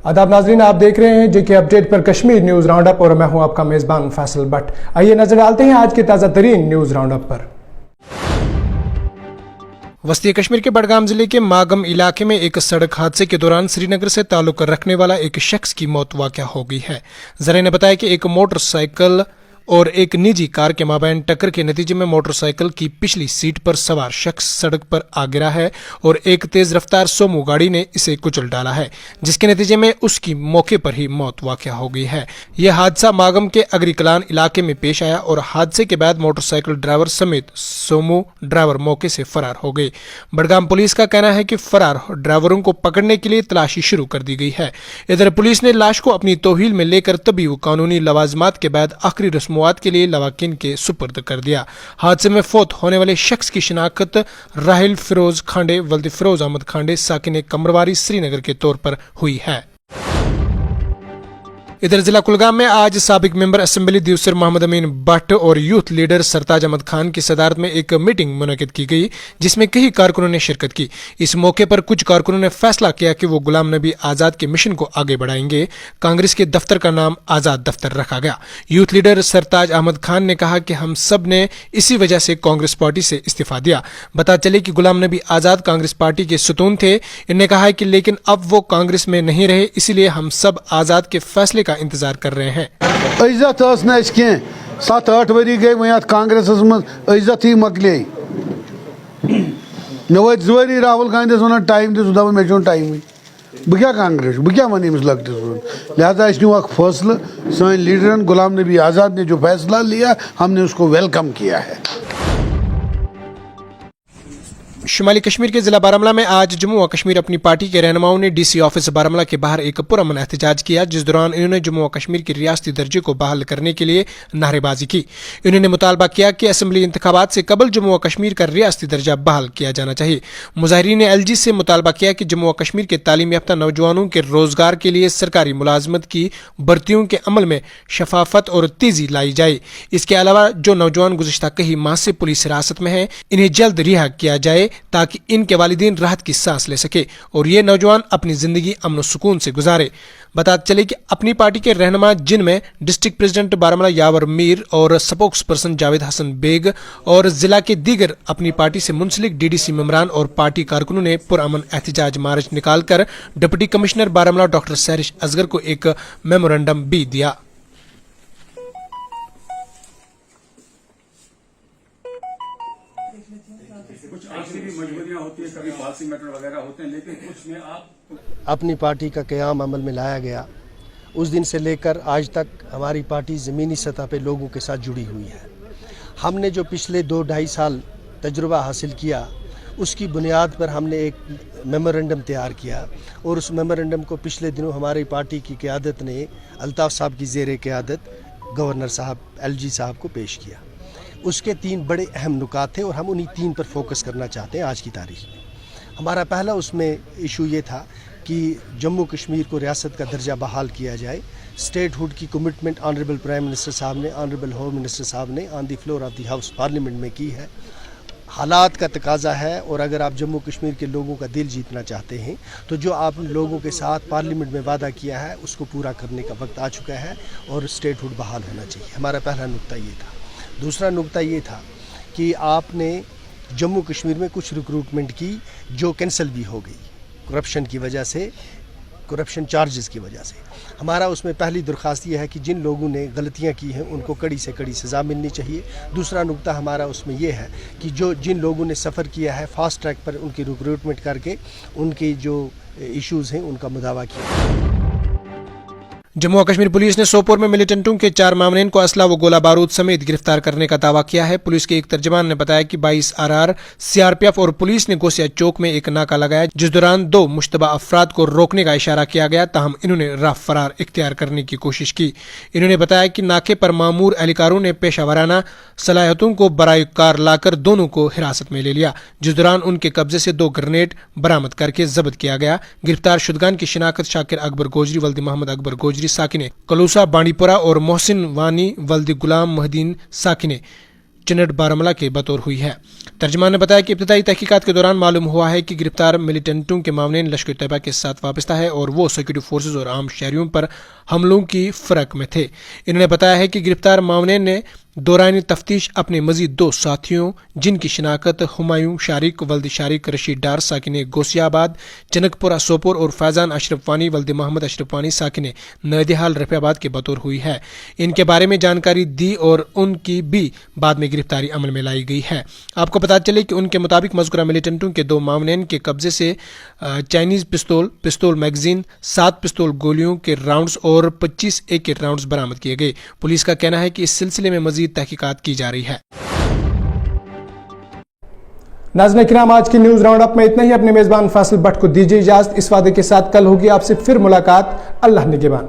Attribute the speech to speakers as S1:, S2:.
S1: आदाब नाजरीन, आप देख रहे हैं जेके अपडेट पर कश्मीर न्यूज राउंड अप और मैं हूं आपका मेजबान फैसल भट्ट। आइए नजर डालते हैं आज के ताज़ा तरीन न्यूज राउंड अप पर। वस्ती कश्मीर के बडगाम जिले के मागम इलाके में एक सड़क हादसे के दौरान श्रीनगर से ताल्लुक रखने वाला एक शख्स की मौत वाक़या हो गई है। जराये ने बताया कि एक मोटरसाइकिल और एक निजी कार के माबैन टक्कर के नतीजे में मोटरसाइकिल की पिछली सीट पर सवार शख्स सड़क पर आ गिरा है और एक तेज रफ्तार सोमो गाड़ी ने इसे कुचल डाला है, जिसके नतीजे में उसकी मौके पर ही मौत वाक़या हो गई है। यह हादसा मागम के अग्रिकलान इलाके में पेश आया और हादसे के बाद मोटरसाइकिल ड्राइवर समेत सोमो ड्राइवर मौके से फरार हो गए। बडगाम पुलिस का कहना है कि फरार ड्राइवरों को पकड़ने के लिए तलाशी शुरू कर दी गई है। इधर पुलिस ने लाश को अपनी तौहील में लेकर तभी वो कानूनी लवाजमात के बाद आखिरी रस्म के लिए लवाकिन के सुपर्द कर दिया। हादसे में फौत होने वाले शख्स की शिनाख्त राहिल फिरोज खांडे वल्द फिरोज अहमद खांडे साकिन कमरवारी श्रीनगर के तौर पर हुई है। इधर जिला कुलगाम में आज साबिक मेंबर असेंबली दिवसर मोहम्मद अमीन भट्ट और यूथ लीडर सरताज अहमद खान की सदारत में एक मीटिंग मुनक्किद की गई, जिसमें कई कारकुनों ने शिरकत की। इस मौके पर कुछ कारकुनों ने फैसला किया कि वो गुलाम नबी आजाद के मिशन को आगे बढ़ाएंगे। कांग्रेस के दफ्तर का नाम आजाद दफ्तर रखा गया। यूथ लीडर सरताज अहमद खान ने कहा कि हम सब ने इसी वजह से कांग्रेस पार्टी से इस्तीफा दिया। बता चले कि गुलाम नबी आजाद कांग्रेस पार्टी के सतून थे। इन्होंने कहा है कि लेकिन अब वो कांग्रेस में नहीं रहे, इसीलिए हम सब आजाद के फैसले का इंतजार कर रहे हैं।
S2: इज्जत कह 7-8 वरी गई वह कांग्रेस मज इज्जत ही मकले मे वो 2 वरी राहुल गांधी वन टाइम दप मे टाइम बह क्या कांग्रेस बह क्या वन अमिस लकटिस लिहाजा फैसला सान लीडरन गुलाम नबी आज़ाद ने जो फैसला लिया हमने उसको वेलकम किया है।
S1: शुमाली कश्मीर के जिला बारामूला में आज जम्मू व कश्मीर अपनी पार्टी के रहनुमाओं ने डीसी ऑफिस बारामूला के बाहर एक पुरअमन एहतजाज किया, जिस दौरान इन्होंने जम्मू व कश्मीर की रियासती दर्जे को बहाल करने के लिए नारेबाजी की। इन्होंने मुतालबा किया कि असम्बली इंतखाबात से कबल जम्मू व कश्मीर का रियासती दर्जा बहाल किया जाना चाहिए। मुजाहिरीन ने एलजी से मुतालबा किया कि जम्मू व कश्मीर के तालीम याफ्ता नौजवानों के रोजगार के लिए सरकारी मुलाजमत की भर्तियों के अमल में शफाफत और तेजी लाई जाए। इसके अलावा जो नौजवान गुज़िश्ता कई माह से पुलिस हिरासत में हैं, इन्हें जल्द रिहा किया जाए ताकि इनके वालिदैन राहत की सांस ले सके और ये नौजवान अपनी जिंदगी अमन सुकून से गुजारे। बता चले कि अपनी पार्टी के रहनुमा, जिनमें डिस्ट्रिक्ट प्रेसिडेंट बारामूला यावर मीर और स्पोक्स पर्सन जावेद हसन बेग और जिला के दीगर अपनी पार्टी से मुंसलिक डीडीसी मेंबरान और पार्टी कारकुनों ने पुरअमन एहतजाज मार्च निकालकर deputy commissioner Baramulla doctor Sehrish Asghar को एक मेमोरेंडम भी दिया।
S3: कुछ आपकी भी मजबूरियां होती है, कभी पॉलिसी मैटर वगैरह होते हैं, लेकिन कुछ में आप
S4: अपनी पार्टी का क़याम अमल में लाया गया। उस दिन से लेकर आज तक हमारी पार्टी ज़मीनी सतह पे लोगों के साथ जुड़ी हुई है। हमने जो पिछले 2-2.5 साल तजुर्बा हासिल किया, उसकी बुनियाद पर हमने एक मेमोरेंडम तैयार किया और उस मेमोरेंडम को पिछले दिनों हमारी पार्टी की क़यादत ने अल्ताफ़ साहब की ज़ेर क़यादत गवर्नर साहब एलजी साहब को पेश किया। उसके 3 बड़े अहम नुकात थे और हम उन्हीं 3 पर फोकस करना चाहते हैं आज की तारीख में। हमारा पहला उसमें इशू ये था कि जम्मू कश्मीर को रियासत का दर्जा बहाल किया जाए। स्टेटहुड की कमिटमेंट ऑनरेबल प्राइम मिनिस्टर साहब ने, ऑनरेबल होम मिनिस्टर साहब ने on the floor of the house parliament में की है। हालात का तकाजा है और अगर आप जम्मू कश्मीर के लोगों का दिल जीतना चाहते हैं तो जो आप लोगों के साथ पार्लियामेंट में वादा किया है उसको पूरा करने का वक्त आ चुका है और स्टेटहुड बहाल होना चाहिए। हमारा पहला नुक्ता ये था। दूसरा नुक्ता ये था कि आपने जम्मू कश्मीर में कुछ रिक्रूटमेंट की जो कैंसिल भी हो गई करप्शन की वजह से, करप्शन चार्जेस की वजह से। हमारा उसमें पहली दरख्वास्त ये है कि जिन लोगों ने गलतियां की हैं उनको कड़ी से कड़ी सज़ा मिलनी चाहिए। दूसरा नुक्ता हमारा उसमें यह है कि जिन लोगों ने सफ़र किया है फास्ट ट्रैक पर उनकी रिक्रूटमेंट करके उनके जो इश्यूज़ हैं उनका मुदावा किया।
S1: जम्मू और कश्मीर पुलिस ने सोपोर में मिलिटेंटों के 4 मामलेन को असला व गोला बारूद समेत गिरफ्तार करने का दावा किया है। पुलिस के एक तर्जमान ने बताया कि 22 आरआर, सीआरपीएफ और पुलिस ने गोसिया चौक में एक नाका लगाया, जिस दौरान 2 मुश्तबा अफराद को रोकने का इशारा किया गया, ताहम इन्होंने राह फरार इख्तियार करने की कोशिश की। इन्होंने बताया कि नाके पर मामूर एहलकारों ने पेशावराना सलाहियतों को बराए कार लाकर दोनों को हिरासत में ले लिया, जिस दौरान उनके कब्जे से 2 ग्रेनेड बरामद करके जब्त किया गया। गिरफ्तार शुदगान की शिनाख्त शाकिर अकबर गोजरी वल्द मोहम्मद अकबर गोजरी साकिने कलूसा बांडीपुरा और मोहसिन वानी वल्द गुलाम महदीन साकिने चिनट बारामूला के बतौर हुई है। तर्जमान ने बताया कि इब्तदाई तहकीकात के दौरान मालूम हुआ है कि गिरफ्तार मिलिटेंटों के मामले लश्कर तैयबा के साथ वाबस्ता है और वो सिक्योरिटी फोर्सेज और आम शहरियों पर हमलों की फ़िरक में थे। इन्होंने बताया है कि गिरफ्तार मामले ने दौरान तफ्तीश अपने मजीद 2 साथियों जिनकी शिनाख्त हुमायूं शारिक वल्द शारिक रशीद डार साकिन गोसियाबाद जनकपुरा सोपोर और फैजान अशरफ वानी वल्द मोहम्मद अशरफ वानी साकिन नदिहाल रफियाबाद के बतौर हुई है। इनके बारे में जानकारी दी और उनकी भी बाद में गिरफ्तारी अमल में लाई गई है। आपको पता चले कि उनके मुताबिक मज़कूरा मिलिटेंटों के 2 मामलेन के कब्जे से चाइनीज़ पिस्तौल मैगजीन 7 पिस्तौल गोलियों के राउंड्स और 25 AK राउंड्स बरामद किए गए। पुलिस का कहना है कि इस सिलसिले में मजीद तहकीकात की जा रही है।
S5: नाज़रीन किराम, आज की न्यूज़ राउंड अप में इतना ही। अपने मेज़बान फासिल भट्ट को दीजिए इजाज़त। इस वादे के साथ कल होगी आपसे फिर मुलाकात। अल्लाह निगहबान।